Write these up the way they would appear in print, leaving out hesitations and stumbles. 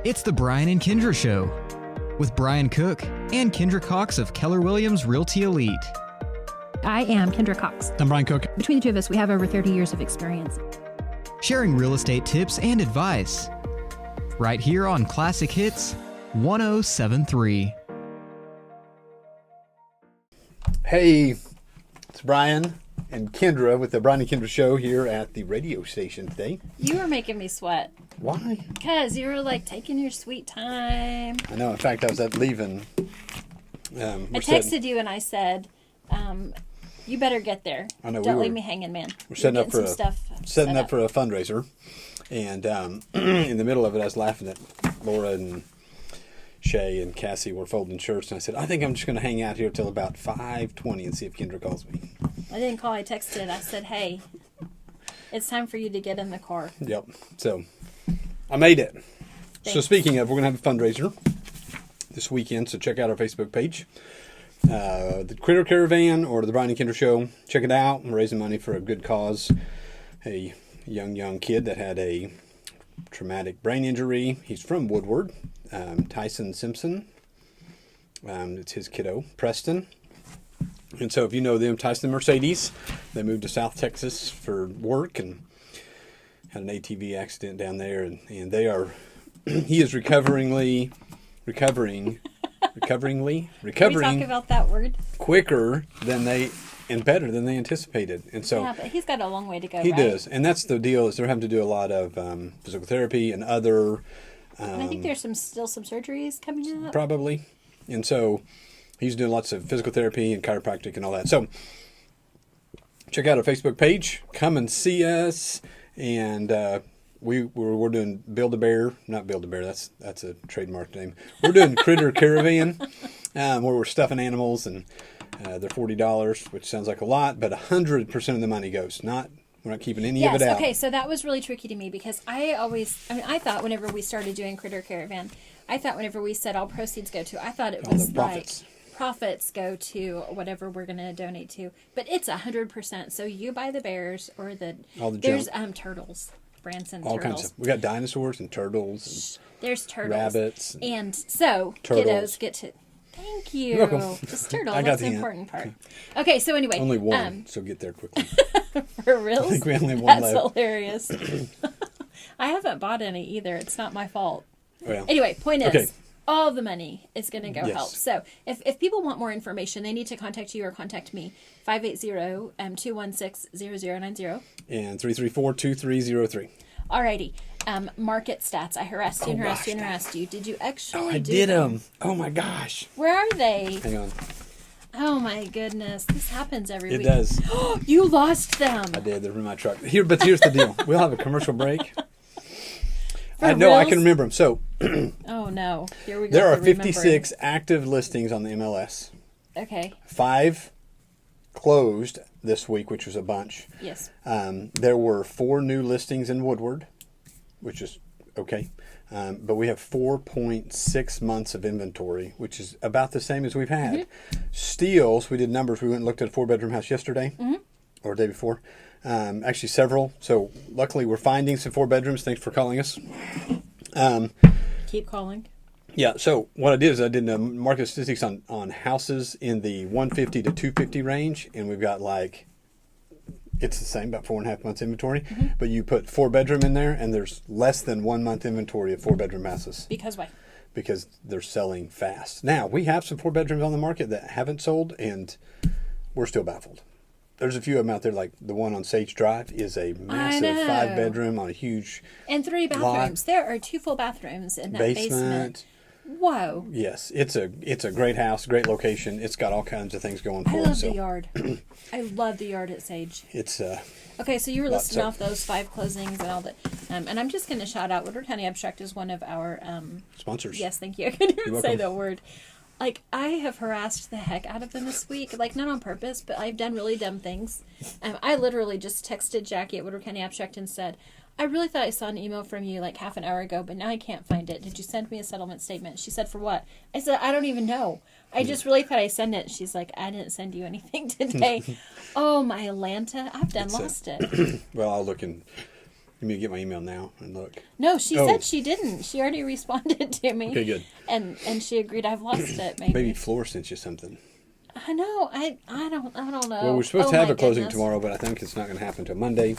It's the Brian and Kindra Show with Brian Cook and Kindra Cox of Keller Williams Realty Elite. I am Kindra Cox. I'm Brian Cook. Between the two of us, we have over 30 years of experience. Sharing real estate tips and advice. Right here on Classic Hits 1073. Hey, it's Brian and Kindra with the Brian and Kindra Show here at the radio station today. You were making me sweat. Why? Because you were like taking your sweet time. I know. In fact, I was leaving. I texted you and I said, you better get there. I know. Don't leave me hanging, man. We're setting up for a fundraiser. And in the middle of it, I was laughing at Laura and Shay and Cassie were folding shirts. And I said, I think I'm just going to hang out here till about 5:20 and see if Kindra calls me. I didn't call. I texted. I said, hey, it's time for you to get in the car. Yep. So I made it. Thanks. So speaking of, we're going to have a fundraiser this weekend. So check out our Facebook page. The Critter Caravan or the Brian and Kindra Show. Check it out. We're raising money for a good cause. A young kid that had a traumatic brain injury. He's from Woodward. Tyson Simpson. It's his kiddo, Preston. And so if you know them, Tyson and Mercedes, they moved to South Texas for work and had an ATV accident down there. And they are, he is recovering Can we talk about that word? quicker than and better than they anticipated. And so Yeah, but he's got a long way to go, he right? does. And that's the deal, is they're having to do a lot of physical therapy and other And I think there's still some surgeries coming up. probably. And so he's doing lots of physical therapy and chiropractic and all that. So check out our Facebook page. Come and see us. And we're doing Build-A-Bear. Not Build-A-Bear. That's a trademark name. We're doing Critter Caravan, where we're stuffing animals, and they're $40, which sounds like a lot, but 100% of the money goes. We're not keeping any of it out. Okay, so that was really tricky to me because I thought whenever we started doing Critter Caravan, I thought whenever we said all proceeds go to, I thought it was the profits. Like profits go to whatever we're going to donate to, but it's 100%. So you buy the bears or there's turtles, Branson all turtles. kinds of. We got dinosaurs and turtles There's and turtles, rabbits. and so turtles. kiddos get to. Thank you. You're welcome. Just turtle. I got That's the the hint. important part. Okay, so anyway, Only one, so get there quickly. for real. I think we only have one That's left. hilarious. I haven't bought any either. It's not my fault. Well, Anyway, point is, Okay. all the money is going to go Yes. help. So if people want more information, they need to contact you or contact me, 580-216-0090. and 334-2303. Alrighty. Market stats. I harassed you and harassed gosh, you and harassed you. Did you actually I do did them? them. Oh my gosh. Where are they? Hang on. Oh my goodness. This happens every It week. does. You lost them. I did. They're in my truck. But here's the deal. We'll have a commercial break. For I know. I reals? can remember them. So Oh no. Here we go. there are with the 56 active listings on the MLS. remembering. Okay. 5 closed this week, which was a bunch. Yes. There were 4 new listings in Woodward, which is okay. But we have 4.6 months of inventory, which is about the same as we've had. Mm-hmm. Steals, we did numbers. We went and looked at a 4-bedroom house yesterday or the day before. Actually, several. So luckily, we're finding some 4 bedrooms. Thanks for calling us. Keep calling. Yeah, so what I did is I did market statistics on houses in the 150 to 250 range, and we've got it's the same, about 4.5 months inventory, but you put 4-bedroom in there, and there's less than 1 month inventory of 4-bedroom houses. Because why? Because they're selling fast. Now, we have some 4-bedrooms on the market that haven't sold, and we're still baffled. There's a few of them out there, like the one on Sage Drive is a massive 5-bedroom on a huge And 3 bathrooms. There are 2 full bathrooms in that basement. Whoa. Yes, it's a great house, great location. It's got all kinds of things going for I it. love the yard. I love the yard at Sage. It's Okay, so you were listing so- off those 5 closings and all that. And I'm just going to shout out Woodward County Abstract is one of our... sponsors. Yes, thank you. I couldn't even You're say welcome. the word. Like, I have harassed the heck out of them this week. Like, not on purpose, but I've done really dumb things. I literally just texted Jackie at Woodward County Abstract and said, I really thought I saw an email from you like half an hour ago, but now I can't find it. Did you send me a settlement statement? She said, for what? I said, I don't even know. I just really thought I sent it. She's like, I didn't send you anything today. Oh, my Atlanta. I've done lost it. Well, I'll look and You mean to get my email now and look? No, she said she didn't. She already responded to me. Okay, good. And she agreed I've lost it. Maybe Flora sent you something. I know. I don't know. Well, we're supposed to have a closing goodness. tomorrow, but I think it's not going to happen until Monday.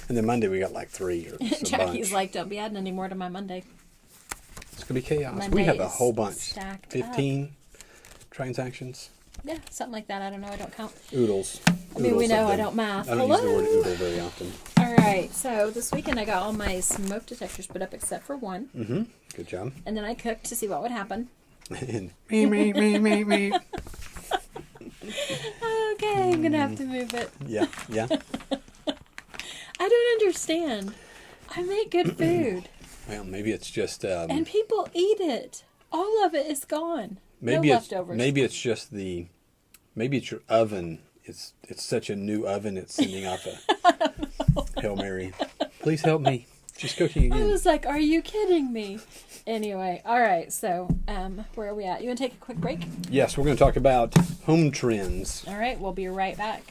And then Monday we got like 3 or some Jackie's bunch. like, don't be adding any more to my Monday. It's going to be chaos. Monday We have a is whole bunch. stacked 15 transactions. Yeah, something like that. I don't know. I don't count. Oodles. I mean, we Oodles know of I them. don't math. I don't use the word oodle very often. All right. So this weekend I got all my smoke detectors put up except for one. Mm-hmm. Good job. And then I cooked to see what would happen. And me. Okay, I'm going to have to move it. Yeah. I don't understand. I make good food. Well, maybe it's just... and people eat it. All of it is gone. Maybe no it's leftovers. maybe it's just maybe it's your oven. It's such a new oven. It's sending off a Hail Mary. Please help me. She's cooking I again. was like, are you kidding me? Anyway, all right. So, where are we at? You want to take a quick break? Yes, we're going to talk about home trends. All right, we'll be right back.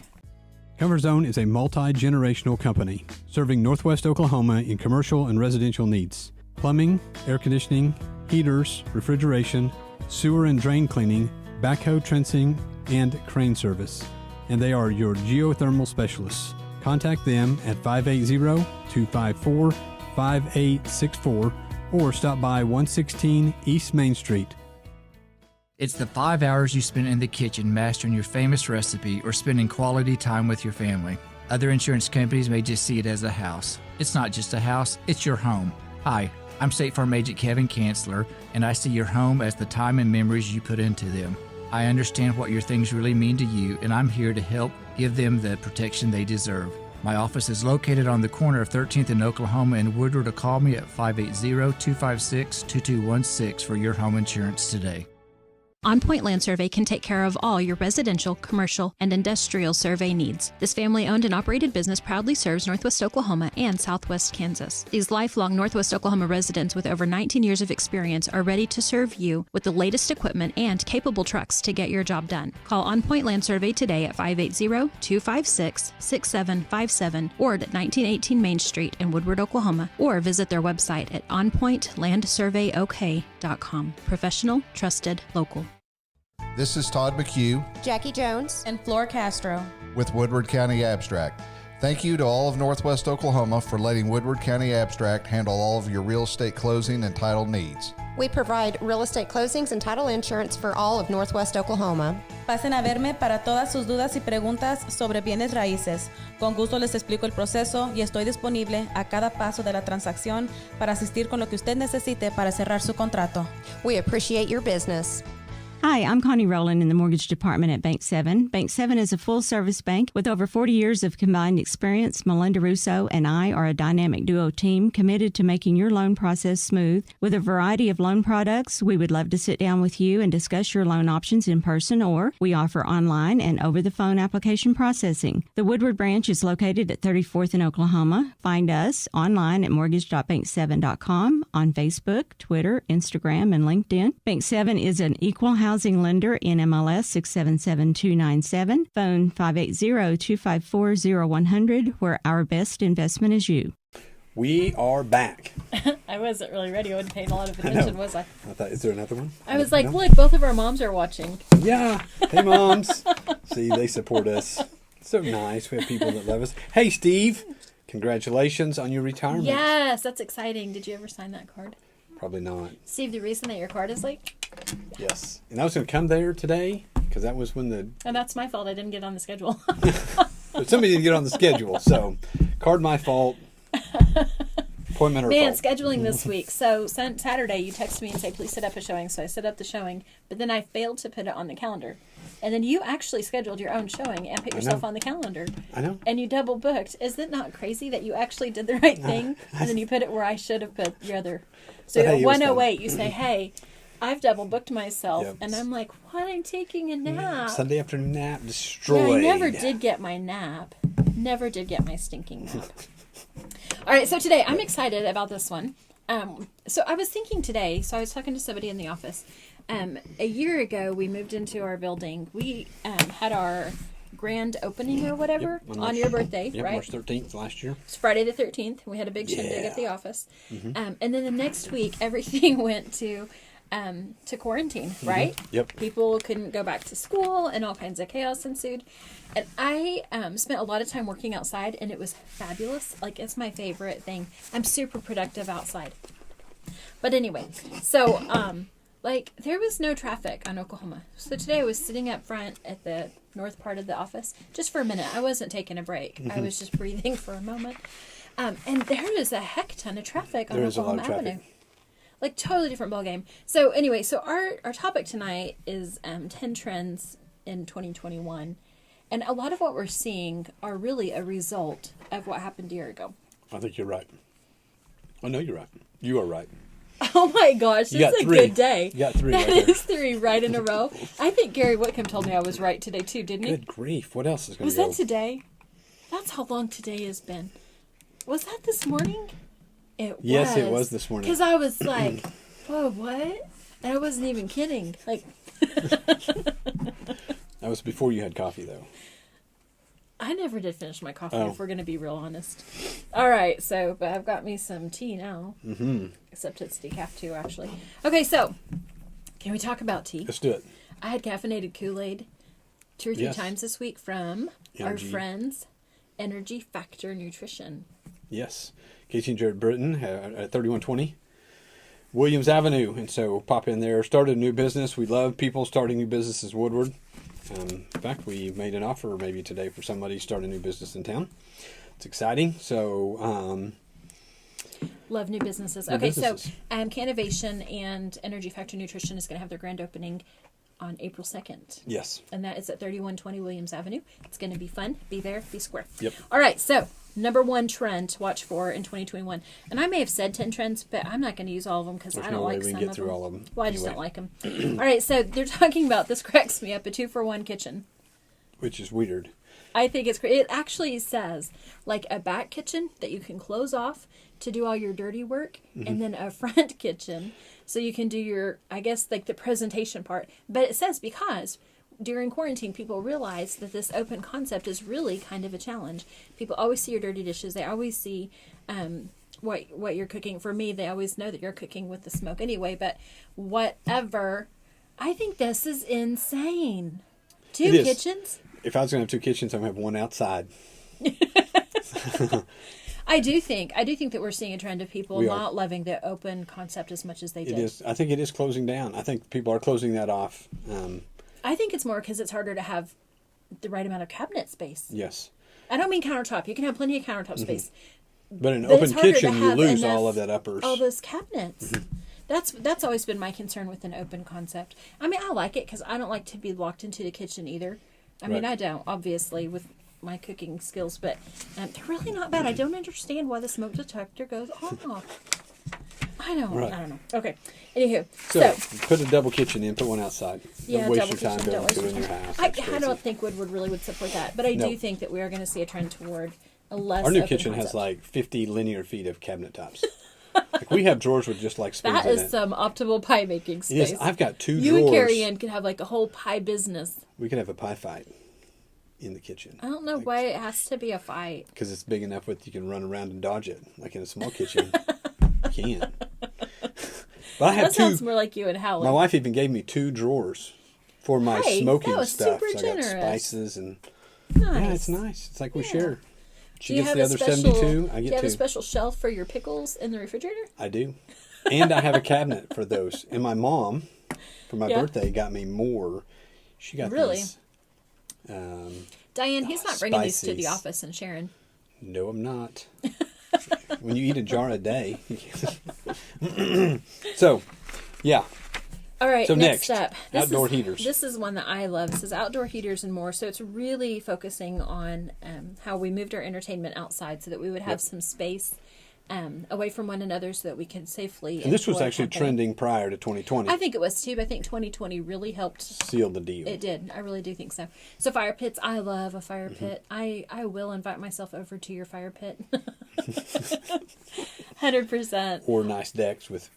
Comfort Zone is a multi-generational company serving Northwest Oklahoma in commercial and residential needs. Plumbing, air conditioning, heaters, refrigeration, sewer and drain cleaning, backhoe trencing, and crane service. And they are your geothermal specialists. Contact them at 580-254-5864 or stop by 116 East Main Street. It's the 5 hours you spend in the kitchen mastering your famous recipe or spending quality time with your family. Other insurance companies may just see it as a house. It's not just a house, it's your home. Hi, I'm State Farm Agent Kevin Kanzler, and I see your home as the time and memories you put into them. I understand what your things really mean to you, and I'm here to help give them the protection they deserve. My office is located on the corner of 13th and Oklahoma and Woodward. To call me at 580-256-2216 for your home insurance today. On Point Land Survey can take care of all your residential, commercial, and industrial survey needs. This family-owned and operated business proudly serves Northwest Oklahoma and Southwest Kansas. These lifelong Northwest Oklahoma residents with over 19 years of experience are ready to serve you with the latest equipment and capable trucks to get your job done. Call On Point Land Survey today at 580-256-6757 or at 1918 Main Street in Woodward, Oklahoma, or visit their website at onpointlandsurveyok.com. Professional, trusted, local. This is Todd McHugh Jackie Jones, and Flor Castro with Woodward County Abstract. Thank you to all of Northwest Oklahoma for letting Woodward County Abstract handle all of your real estate closing and title needs. we provide real estate closings and title insurance for all of Northwest Oklahoma. Pasen a verme para todas sus dudas y preguntas sobre bienes raíces. Con gusto les explico el proceso y estoy disponible a cada paso de la transacción para asistir con lo que usted necesite para cerrar su contrato. We appreciate your business. Hi, I'm Connie Rowland in the mortgage department at Bank 7. Bank 7 is a full-service bank with over 40 years of combined experience. Melinda Russo and I are a dynamic duo team committed to making your loan process smooth. With a variety of loan products, we would love to sit down with you and discuss your loan options in person, or we offer online and over-the-phone application processing. The Woodward branch is located at 34th in Oklahoma. Find us online at mortgage.bank7.com, on Facebook, Twitter, Instagram, and LinkedIn. Bank 7 is an equal housing lender in MLS 677297. Phone 580-254-0100, where our best investment is you. We are back. I wasn't really ready. I wasn't paying a lot of attention, was I? I thought, is there another one? I was like, No? look, both of our moms are watching. Yeah. Hey, moms. See, they support us. So nice. We have people that love us. Hey, Steve. Congratulations on your retirement. Yes, that's exciting. Did you ever sign that card? Probably not. Steve, the reason that your card is late? Yes. And I was going to come there today because that was when the... Oh, that's my fault. I didn't get on the schedule. But somebody didn't get on the schedule. So, card my fault. Appointment or Man, fault. scheduling this week. So Saturday, you text me and say, please set up a showing. So I set up the showing, but then I failed to put it on the calendar. And then you actually scheduled your own showing and put yourself on the calendar. I know. And you double booked. Is it not crazy that you actually did the right thing? And then you put it where I should have put your other. So But hey, at it was 108, you say, hey, I've double booked myself. Yep. And I'm like, what? I'm taking a nap. Sunday afternoon nap Yeah, destroyed. I never did get my nap. Never did get my stinking nap. All right, so today I'm excited about this one. So I was thinking today, so I was talking to somebody in the office. A year ago, we moved into our building. We had our grand opening or whatever Yep, on your birthday, Yep, right? March 13th last year. It's Friday the 13th. We had a big shindig at the office. And then the next week, everything went to quarantine, right? Yep. People couldn't go back to school and all kinds of chaos ensued. And I spent a lot of time working outside and it was fabulous. Like, it's my favorite thing. I'm super productive outside. But anyway, so, like, there was no traffic on Oklahoma. So today I was sitting up front at the north part of the office just for a minute. I wasn't taking a break. I was just breathing for a moment. And there is a heck ton of traffic on Oklahoma Avenue. Like, totally different ballgame. So anyway, so our topic tonight is 10 trends in 2021. And a lot of what we're seeing are really a result of what happened a year ago. I think you're right. I know you're right. You are right. Oh my gosh, this is a good day. You got 3 That right there. is 3 right in a row. I think Gary Whitcomb told me I was right today too, didn't he? Good grief. What else is going Was to go? that today? That's how long today has been. Was that this morning? Yes, it was this morning. Because I was like, whoa, what? And I wasn't even kidding. Like, That was before you had coffee, though. I never did finish my coffee, Oh. if we're going to be real honest. All right, so, but I've got me some tea now. Mm-hmm. Except it's decaf too, actually. Okay, so, can we talk about tea? Let's do it. I had caffeinated Kool-Aid 2 or 3 Yes. times this week from our Energy. friends, Energy Factor Nutrition. Yes. Casey and Jared Britton at 3120 Williams Avenue. And so pop in there. Started a new business. We love people starting new businesses, Woodward. In fact, we made an offer maybe today for somebody to start a new business in town. It's exciting. So, Love new businesses. New Okay, businesses. so Cannovation and Energy Factor Nutrition is going to have their grand opening on April 2nd. yes. And that is at 3120 Williams Avenue. It's going to be fun. Be there, be square. Yep. All right, so number 1 trend to watch for in 2021. And I may have said 10 trends, but I'm not going to use all of them because I There's don't no way like we some can get of through them. all of them. Well, I just Anyway. don't like them. All right, so they're talking about, this cracks me up, a 2-for-1 kitchen. Which is weird. I think it's great. It actually says like a back kitchen that you can close off to do all your dirty work, and then a front kitchen so you can do your, I guess, like the presentation part. But it says because during quarantine, people realize that this open concept is really kind of a challenge. People always see your dirty dishes. They always see what you're cooking. For me, they always know that you're cooking with the smoke anyway. But whatever, I think this is insane. 2 It is. kitchens. If I was going to have 2 kitchens, I'm going to have one outside. I do think that we're seeing a trend of people We are. not loving the open concept as much as they It did. is. I think it is closing down. I think people are closing that off. I think it's more because it's harder to have the right amount of cabinet space. Yes. I don't mean countertop. You can have plenty of countertop space. But in an But open it's harder to kitchen, you have lose enough- all of that uppers. All those cabinets. That's always been my concern with an open concept. I mean, I like it because I don't like to be locked into the kitchen either. I mean, Right. I don't, obviously, with my cooking skills, but they're really not bad. I don't understand why the smoke detector goes off. I don't know. Okay. Anywho, So, put a double kitchen in, put one outside. yeah, Don't waste double your time kitchen, building don't 2 waste in your your time. house. I That's crazy. don't think Woodward really would support that, but I No. do think that we are going to see a trend toward a less. Our new open kitchen has concept. like 50 linear feet of cabinet tops. Like we have drawers with just like spoons That in is it. some optimal pie making It space. is. I've got 2 You drawers. and Carrie Ann could have like a whole pie business. We could have a pie fight in the kitchen. I don't know why it has to be a fight. Because it's big enough with you can run around and dodge it. Like in a small kitchen, you can't. But I have That sounds 2. more like you and Howard. My wife even gave me 2 drawers for my Hey, smoking that was stuff. super So I got generous. spices and Nice. yeah, it's nice. It's like we share. She Do you gets have the a other special? 72. I Do you get have 2. a special shelf for your pickles in the refrigerator? I do. And I have a cabinet for those. And my mom, for my Yeah. birthday, got me more. She got Really? these. Diane, he's not bringing these to the spices. office, and Sharon. No, I'm not. When you eat a jar a day. So, yeah. All right, So next next, up. outdoor heaters. This is one that I love. This is outdoor heaters and more. So it's really focusing on how we moved our entertainment outside so that we would have some space away from one another so that we can safely And this was enjoy actually company. trending prior to 2020. I think it was too, but I think 2020 really helped. Sealed the deal. It did. I really do think so. So fire pits, I love a Mm-hmm. fire pit. I will invite myself over to your fire pit. 100%. Or nice decks with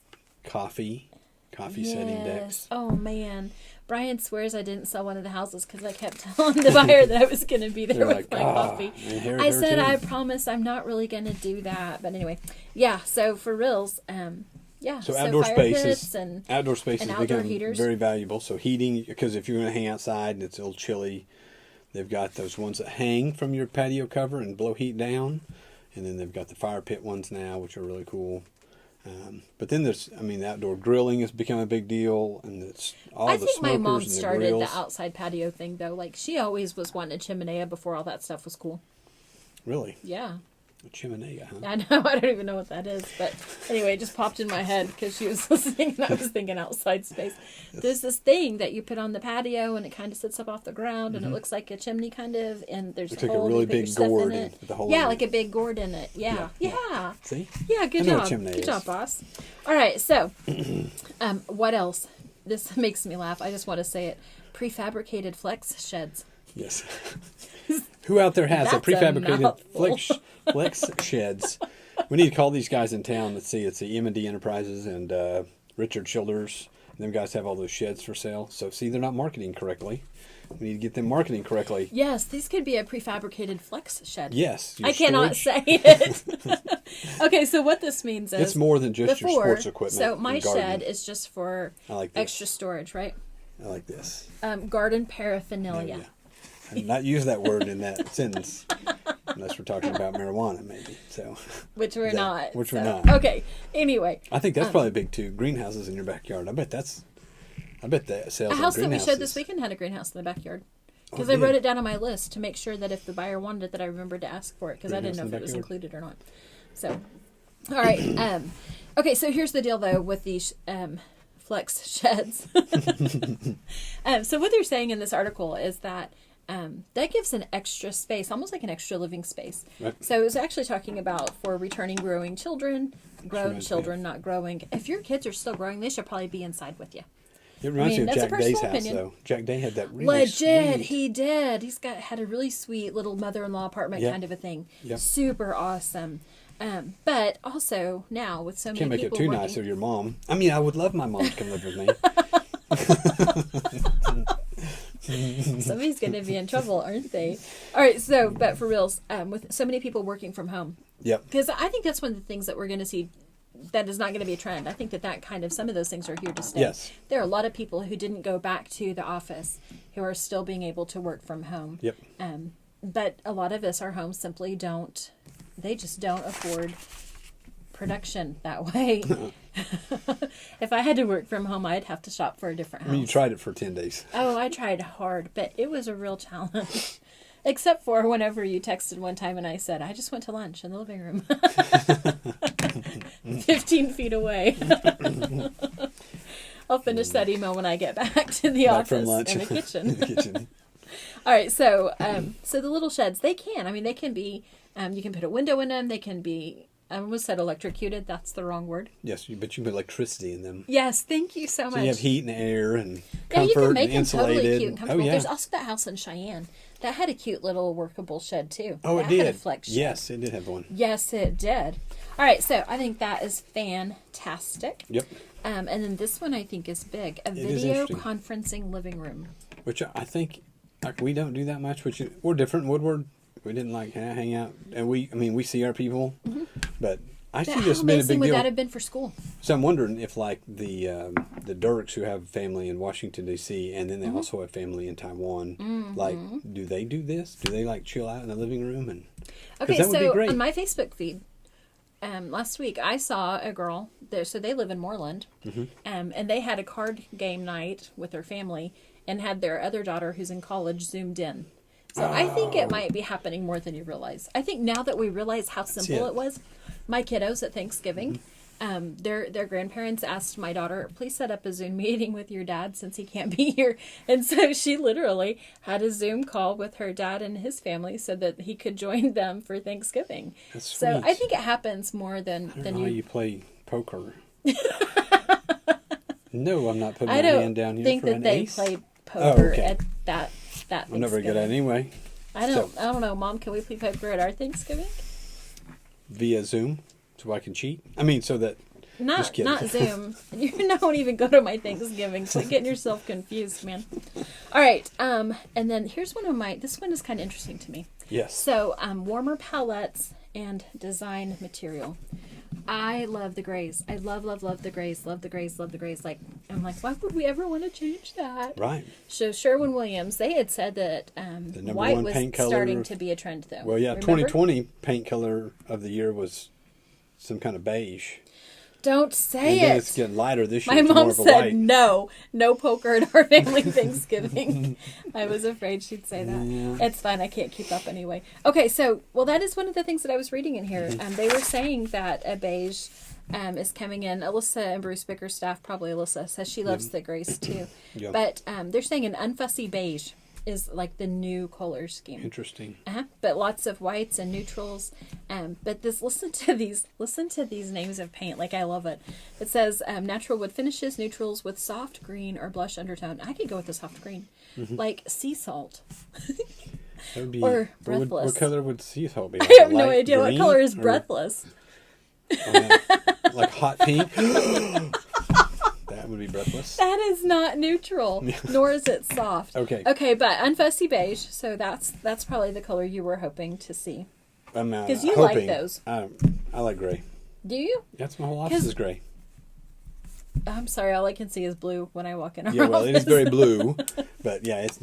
coffee setting decks. Oh man. Brian swears I didn't sell one of the houses because I kept telling the buyer that I was going to be there with my coffee. I said, I promise I'm not really going to do that. But anyway, yeah, so for reals, So outdoor spaces, and outdoor outdoor become heaters. very valuable. So heating, because if you're going to hang outside and it's a little chilly, they've got those ones that hang from your patio cover and blow heat down. And then they've got the fire pit ones now, which are really cool. But then there's, the outdoor grilling has become a big deal, and it's all the smokers and the grills. I think my mom started the outside patio thing, though. Like, she always was wanting a chimenea before all that stuff was cool. Really? Yeah. A chimenea, huh? I know. I don't even know what that is. But anyway, it just popped in my head because she was listening and I was thinking outside space. There's this thing that you put on the patio and it kind of sits up off the ground and it looks like a chimney kind of. And there's It's a like hole. a really You put your big stuff gourd in it. with a hole Yeah, in like it. a big gourd in it. Yeah. See? Yeah, good I know what job. chimney Good is. job, boss. All right, so what else? This makes me laugh. I just want to say it. Prefabricated flex sheds. Yes. Who out there has a That's a prefabricated mouthful. flex sheds? We need to call these guys in town. Let's see. It's the M&D Enterprises and Richard Childers. Them guys have all those sheds for sale. So, see, they're not marketing correctly. We need to get them marketing correctly. Yes, these could be a prefabricated flex shed. Yes. I cannot say it. Okay, so what this means is... It's more than just your sports equipment. So my and garden. shed is just for extra storage, right? I like this. Garden paraphernalia. Yeah. And not use that word in that sentence unless we're talking about marijuana, maybe. So, which we're not. Which so. we're not. Okay. Anyway. I think that's probably big too. Greenhouses in your backyard. I bet that sells. A house that we greenhouses. showed this weekend had a greenhouse in the backyard. Because Oh, I wrote it down on my list to make sure that if the buyer wanted it, that I remembered to ask for it because I didn't know if it was included or not. So, all right. Okay, so here's the deal though with these flex sheds. So what they're saying in this article is that that gives an extra space, almost like an extra living space. Right. So it was actually talking about for returning growing children, grown children, not growing. If your kids are still growing, they should probably be inside with you. It reminds me of that's a Jack Day's personal house, opinion. though. Jack Day had that really Legit, sweet. he did. He's had a really sweet little mother-in-law apartment kind of a thing. Yep. Super awesome. But also now with so many Can't make people it too working, nice of your mom. I would love my mom to come live with me. Somebody's going to be in trouble, aren't they? All right, so, but for reals, with so many people working from home. Yep. Because I think that's one of the things that we're going to see that is not going to be a trend. I think that kind of, some of those things are here to stay. Yes. There are a lot of people who didn't go back to the office who are still being able to work from home. Yep. But a lot of us, our homes simply they just don't afford production that way. If I had to work from home, I'd have to shop for a different house. You tried it for 10 days. Oh, I tried hard, but it was a real challenge. Except for whenever you texted one time and I said, I just went to lunch in the living room. 15 feet away. I'll finish that email when I get back to the office from lunch. in the kitchen. In the kitchen. All right, so the little sheds, they can be, you can put a window in them. They can be, I almost said electrocuted. That's the wrong word. Yes, but you put electricity in them. Yes, thank you so much. So you have heat and air and Yeah, comfort you can make and them insulated. totally cute and comfortable. Oh, yeah. There's also that house in Cheyenne that had a cute little workable shed too. Oh, it that did. Had a flex shed. Yes, it did have one. Yes, it did. All right, so I think that is fantastic. Yep. And then this one I think is big. A is video interesting. conferencing living room. Which I think we don't do that much. We're different in Woodward. We didn't hang out, and we see our people, but I see this How been a amazing big would deal. that have been for school? So I'm wondering if the Dirks who have family in Washington D.C. and then they also have family in Taiwan, do they do this? Do they chill out in the living room and? Okay, that would be so great. on my Facebook feed, last week I saw a girl there. So they live in Moreland, and they had a card game night with their family and had their other daughter who's in college zoomed in. So I think it might be happening more than you realize. I think now that we realize how simple it was, my kiddos at Thanksgiving, their grandparents asked my daughter, please set up a Zoom meeting with your dad since he can't be here. And so she literally had a Zoom call with her dad and his family so that he could join them for Thanksgiving. That's So sweet. I think it happens more than I don't know how you play poker. No, I'm not putting I my don't hand down here think for that an they ace. played poker okay. at that I'm not very good at it anyway. I don't know, Mom. Can we play poker at our Thanksgiving? Via Zoom, so I can cheat. So that Not Zoom. You don't even go to my Thanksgiving. Quit getting yourself confused, man. All right. And then here's one of my. This one is kind of interesting to me. Yes. So, warmer palettes and design material. I love the grays. I love the grays. Love the grays. Love the grays. Like, I'm like, why would we ever want to change that? Right. So Sherwin-Williams, they had said that the white #1 was paint color starting to be a trend, though. Well, yeah, Remember? 2020 paint color of the year was some kind of beige. Don't say and then it. it's getting lighter this year. My to mom more of a said white. no poker at our family Thanksgiving. I was afraid she'd say that. Yeah. It's fine. I can't keep up anyway. Okay, so that is one of the things that I was reading in here. They were saying that a beige is coming in. Alyssa and Bruce Bickerstaff, probably Alyssa, says she loves the grays too. Yep. But they're saying an unfussy beige is like the new color scheme. Interesting. But lots of whites and neutrals. But listen to these names of paint. Like, I love it. It says natural wood finishes, neutrals with soft green or blush undertone. I could go with the soft green, like sea salt. That would be, or breathless. What color would sea salt be? I have no idea what color is breathless. Like hot pink. That would be breathless. That is not neutral, nor is it soft. Okay. Okay, but unfussy beige. So that's probably the color you were hoping to see. Because you like those. I like gray. Do you? That's my whole office is gray. I'm sorry, all I can see is blue when I walk in our Yeah, well, office. it is very blue, but yeah, it's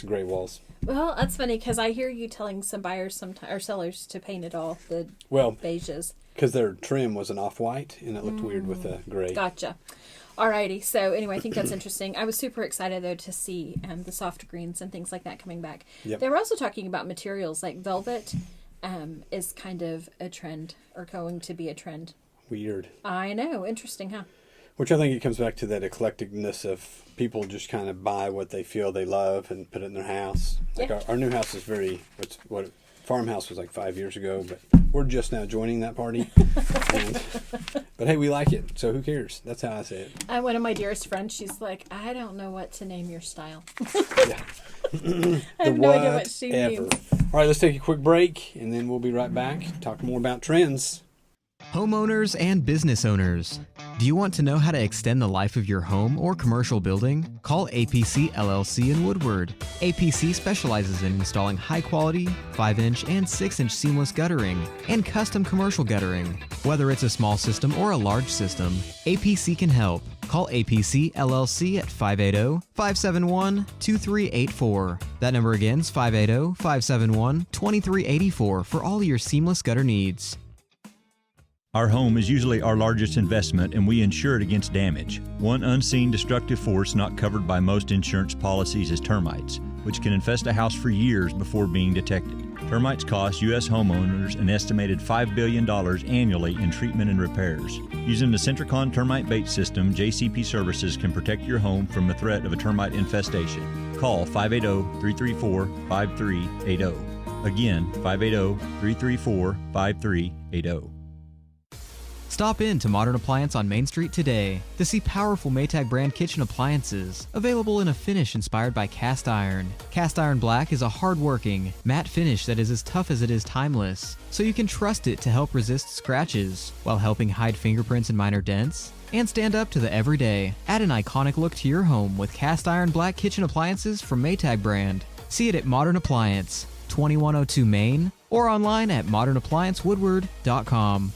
gray walls. Well, that's funny because I hear you telling some buyers or sellers to paint it all the beiges. Because their trim was an off-white, and it looked weird with a gray. Gotcha. Alrighty. So anyway, I think that's interesting. I was super excited though to see the soft greens and things like that coming back. Yep. They were also talking about materials like velvet is kind of a trend or going to be a trend. Weird. I know. Interesting, huh? Which I think it comes back to that eclecticness of people just kind of buy what they feel they love and put it in their house. Like our new house is what farmhouse was like 5 years ago, but we're just now joining that party. But hey, we like it, so who cares? That's how I say it. One of my dearest friends, she's like, I don't know what to name your style. Yeah. I have no idea what she means. All right, let's take a quick break, and then we'll be right back. Talk more about trends. Homeowners and business owners. Do you want to know how to extend the life of your home or commercial building? Call APC LLC in Woodward. APC specializes in installing high-quality 5-inch and 6-inch seamless guttering and custom commercial guttering. Whether it's a small system or a large system, APC can help. Call APC LLC at 580-571-2384. That number again is 580-571-2384 for all your seamless gutter needs. Our home is usually our largest investment, and we insure it against damage. One unseen destructive force not covered by most insurance policies is termites, which can infest a house for years before being detected. Termites cost U.S. homeowners an estimated $5 billion annually in treatment and repairs. Using the Centricon termite bait system, JCP Services can protect your home from the threat of a termite infestation. Call 580-334-5380. Again, 580-334-5380. Stop in to Modern Appliance on Main Street today to see powerful Maytag brand kitchen appliances available in a finish inspired by cast iron. Cast iron black is a hard-working, matte finish that is as tough as it is timeless, so you can trust it to help resist scratches while helping hide fingerprints and minor dents and stand up to the everyday. Add an iconic look to your home with cast iron black kitchen appliances from Maytag brand. See it at Modern Appliance, 2102 Main, or online at modernappliancewoodward.com.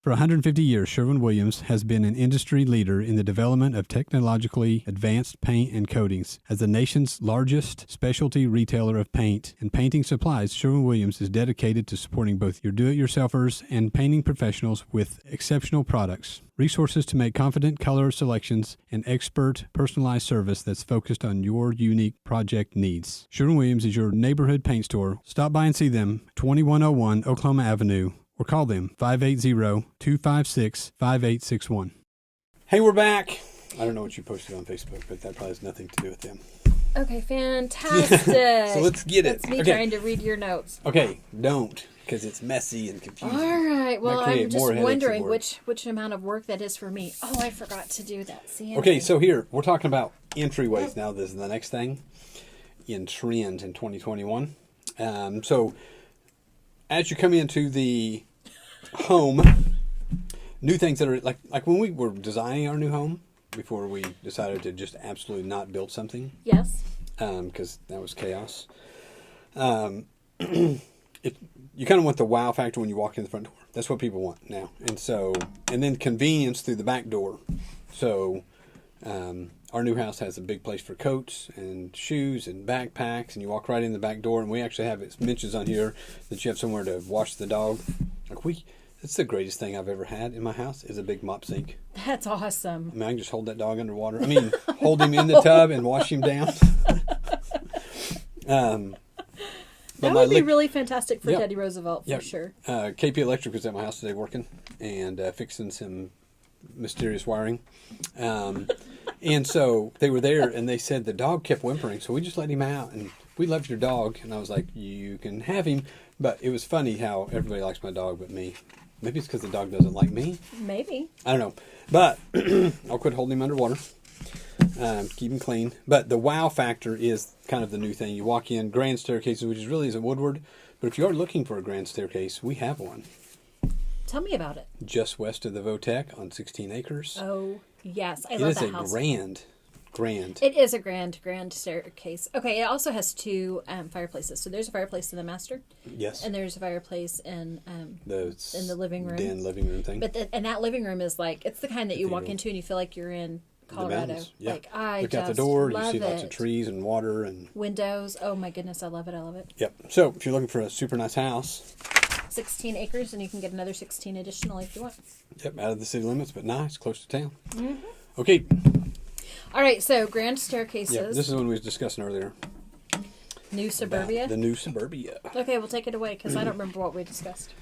For 150 years, Sherwin-Williams has been an industry leader in the development of technologically advanced paint and coatings. As the nation's largest specialty retailer of paint and painting supplies, Sherwin-Williams is dedicated to supporting both your do-it-yourselfers and painting professionals with exceptional products, resources to make confident color selections, and expert personalized service that's focused on your unique project needs. Sherwin-Williams is your neighborhood paint store. Stop by and see them, 2101 Oklahoma Avenue, or call them 580-256-5861. Hey, we're back. I don't know what you posted on Facebook, but that probably has nothing to do with them. Okay, fantastic. So let's get it. That's me trying to read your notes. Okay, don't, because it's messy and confusing. All right. Well, I'm just wondering which amount of work that is for me. Oh, I forgot to do that. See. Okay, so here, we're talking about entryways now. This is the next thing in trend in 2021. So as you come into the home, new things that are like when we were designing our new home before we decided to just absolutely not build something. Yes. Because that was chaos. You kind of want the wow factor when you walk in the front door. That's what people want now. And then convenience through the back door. So, our new house has a big place for coats and shoes and backpacks, and you walk right in the back door, and we actually have, it mentions on here that you have somewhere to wash the dog. It's the greatest thing I've ever had in my house is a big mop sink. That's awesome. I mean, I can just hold that dog underwater. I mean, hold him in the tub and wash him down. That would be really fantastic for Teddy Roosevelt, for sure. KP Electric was at my house today working and fixing some mysterious wiring. And so they were there, and they said the dog kept whimpering, so we just let him out. And we loved your dog. And I was like, you can have him. But it was funny how everybody likes my dog but me. Maybe it's because the dog doesn't like me. Maybe. I don't know. But I'll quit holding him underwater. Keep him clean. But the wow factor is kind of the new thing. You walk in, grand staircases, which really is a Woodward. But if you are looking for a grand staircase, we have one. Tell me about it. Just west of the Votech on 16 acres. Oh, yes. I love that house. It is a grand. It is a grand staircase. Okay, it also has two fireplaces. So there's a fireplace in the master. Yes. And there's a fireplace in the living room. Den living room thing. But and that living room is like, it's the kind that you walk into and you feel like you're in Colorado. Yeah. Like, I look just out the door, love you see it. lots of trees and water and windows. Oh my goodness, I love it. Yep. So if you're looking for a super nice house, 16 acres, and you can get another 16 additional if you want. Yep, out of the city limits, but nice, close to town. Mm-hmm. Okay. All right, so grand staircases. Yeah, this is one we was discussing earlier. New suburbia. The new suburbia. Okay, we'll take it away because I don't remember what we discussed.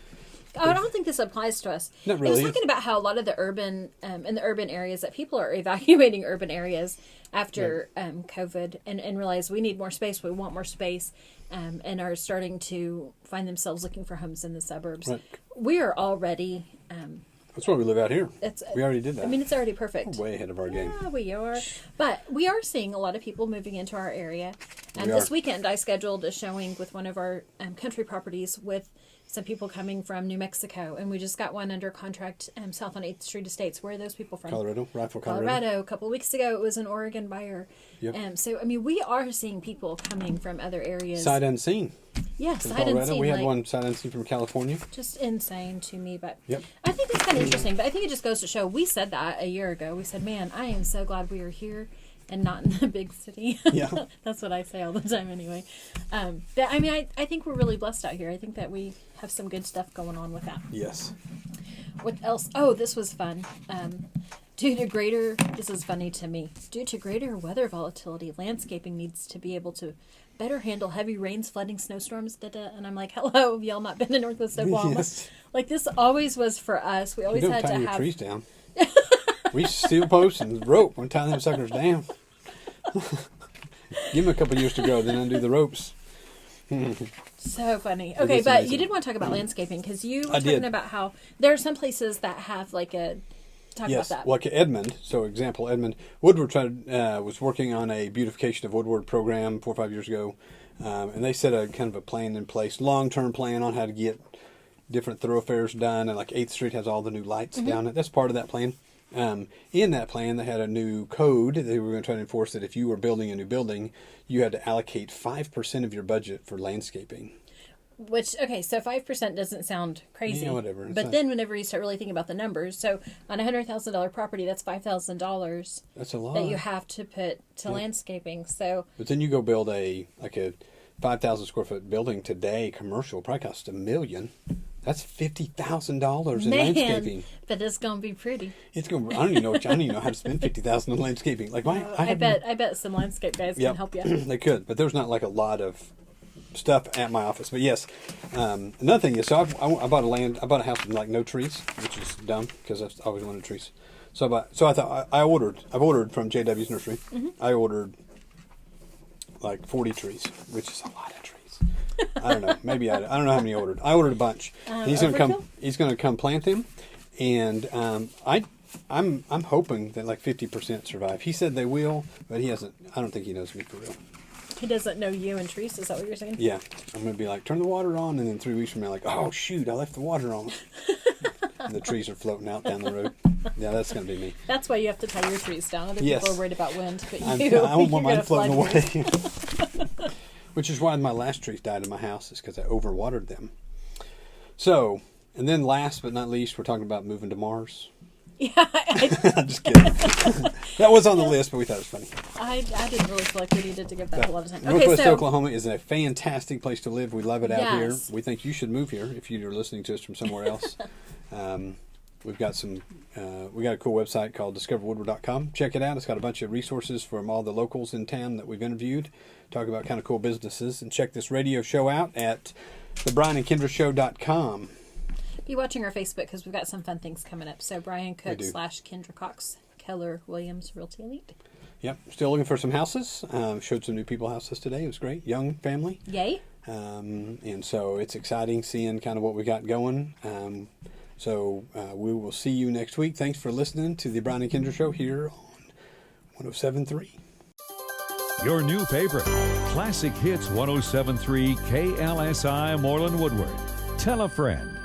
Oh, I don't think this applies to us. Not really. I was talking about how a lot of the urban, in the urban areas, that people are evaluating urban areas after COVID and realize we need more space, we want more space, and are starting to find themselves looking for homes in the suburbs. Right. We are already... that's why we live out here. We already did that. I mean, it's already perfect. We're way ahead of our game. Yeah, we are. But we are seeing a lot of people moving into our area. And this weekend, I scheduled a showing with one of our country properties with some people coming from New Mexico. And we just got one under contract south on 8th Street Estates. Where are those people from? Colorado. Colorado. A couple of weeks ago, it was an Oregon buyer. Yep. So, I mean, we are seeing people coming from other areas. Sight unseen. Yeah, from sight Colorado. unseen. We had one sight unseen from California. Just insane to me, but yep. I think it's kind of interesting. But I think it just goes to show, we said that a year ago. We said, man, I am so glad we are here and not in the big city. Yeah. That's what I say all the time anyway. But I mean, I think we're really blessed out here. I think that we have some good stuff going on with that. Yes. What else? Oh, this was fun. This is funny to me. Due to greater weather volatility, landscaping needs to be able to better handle heavy rains, flooding, snowstorms, and I'm like, hello, have y'all not been in Northwest Oklahoma? Yes. Like, this always was for us. We always had to have... trees down. We steel posts and rope. We're tying them suckers down. Give them a couple years to grow, then undo the ropes. So funny. Okay, but you did want to talk about landscaping because you were talking about how there are some places that have like a... Talk about that. Like Edmond. So, example, Edmond. Woodward was working on a beautification of Woodward program 4 or 5 years ago. And they set a kind of a plan in place, long-term plan on how to get different thoroughfares done. And like 8th Street has all the new lights down it. That's part of that plan. In that plan, they had a new code that they were going to try to enforce that if you were building a new building, you had to allocate 5% of your budget for landscaping. Which, okay, so 5% doesn't sound crazy. Yeah, whatever. But then whenever you start really thinking about the numbers, so on a $100,000 property, that's $5,000. That's a lot. That you have to put to landscaping. So, but then you go build a 5,000 square foot building today, commercial, probably costs $1 million. That's $50,000 in landscaping. But it's gonna be pretty. It's gonna. I don't even know how to spend $50,000 in landscaping. Like I bet some landscape guys can help you. They could, but there's not like a lot of stuff at my office. But yes, another thing is, so I bought a house with like no trees, which is dumb because I've always wanted trees. So I thought I've ordered from JW's nursery. Mm-hmm. I ordered like 40 trees, which is a lot of trees. I don't know. Maybe I don't know how many I ordered. I ordered a bunch. He's gonna come plant them, and I'm hoping that like 50% survive. He said they will, but he hasn't. I don't think he knows me for real. He doesn't know you and trees. Is that what you're saying? Yeah, I'm gonna be like, turn the water on, and then 3 weeks from now, like, oh shoot, I left the water on. and the trees are floating out down the road. Yeah, that's going to be me. That's why you have to tie your trees down. Other Yes. people are worried about wind, but I you, don't want you're mine gonna floating flood away. yours. Which is why my last trees died in my house, is because I overwatered them. So, and then last but not least, we're talking about moving to Mars. Yeah, I'm just kidding. That was on the list, but we thought it was funny. I didn't really feel like we needed to give that a lot of time. Okay, Northwest so Oklahoma is a fantastic place to live. We love it out here. Yes. We think you should move here if you're listening to us from somewhere else. We've got we got a cool website called discoverwoodward.com. Check it out. It's got a bunch of resources from all the locals in town that we've interviewed. Talk about kind of cool businesses. And check this radio show out at thebrianandkindrashow.com. be watching our Facebook because we've got some fun things coming up. So Brian Cook / Kendra Cox, Keller Williams Realty Elite. Yep. Still looking for some houses. Showed some new people houses today. It was great. Young family. Yay. And so it's exciting seeing kind of what we got going. So we will see you next week. Thanks for listening to the Brian and Kindra Show here on 107.3. Your new favorite, Classic Hits 107.3 KLSI Moreland Woodward. Tell a friend.